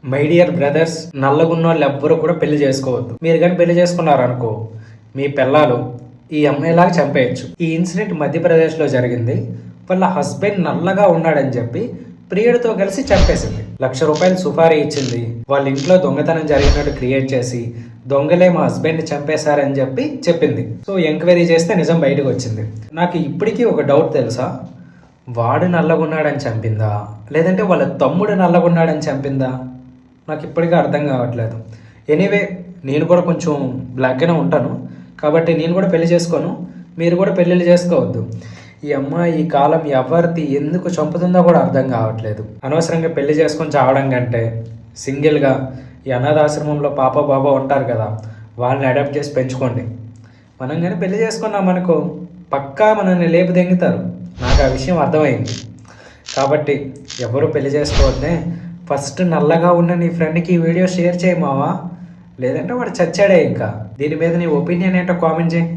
My dear brothers, నల్లగున్న వాళ్ళు ఎవ్వరూ కూడా పెళ్లి చేసుకోవద్దు. మీరు కానీ పెళ్లి చేసుకున్నారనుకో, మీ పిల్లలు ఈ అమ్మాయిలాగా చంపేయచ్చు. ఈ ఇన్సిడెంట్ మధ్యప్రదేశ్లో జరిగింది. వాళ్ళ హస్బెండ్ నల్లగా ఉన్నాడని చెప్పి ప్రియుడితో కలిసి చంపేసింది. ₹1,00,000 సుపారీ ఇచ్చింది. వాళ్ళ ఇంట్లో దొంగతనం జరిగినట్టు క్రియేట్ చేసి దొంగలే మా హస్బెండ్ని చంపేశారని చెప్పి చెప్పింది. సో ఎంక్వైరీ చేస్తే నిజం బయటకు వచ్చింది. నాకు ఇప్పటికీ ఒక డౌట్ తెలుసా, వాడు నల్లగున్నాడని చంపిందా లేదంటే వాళ్ళ తమ్ముడు నల్లగున్నాడని చంపిందా? నాకు ఇప్పటికీ అర్థం కావట్లేదు. ఎనీవే, నేను కూడా కొంచెం బ్లాక్గానే ఉంటాను కాబట్టి నేను కూడా పెళ్లి చేసుకోను. మీరు కూడా పెళ్ళిళ్ళు చేసుకోవద్దు. ఈ అమ్మాయి ఈ కాలం ఎవరిది ఎందుకు చంపుతుందో కూడా అర్థం కావట్లేదు. అనవసరంగా పెళ్లి చేసుకొని చావడం కంటే సింగిల్గా ఈ అనాథాశ్రమంలో పాప బాబా ఉంటారు కదా, వాళ్ళని అడాప్ట్ చేసి పెంచుకోండి. మనం కానీ పెళ్లి చేసుకున్నాం అనుకో, పక్కా మనల్ని లేపు దెంగుతారు. నాకు ఆ విషయం అర్థమైంది. కాబట్టి ఎవరు పెళ్లి చేసుకోవద్దే. ఫస్ట్ నల్లగా ఉన్న నీ ఫ్రెండ్కి ఈ వీడియో షేర్ చేయమావా, లేదంటే వాడు చచ్చాడే. ఇంకా దీని మీద నీ ఒపీనియన్ ఏంటో కామెంట్ చేయి.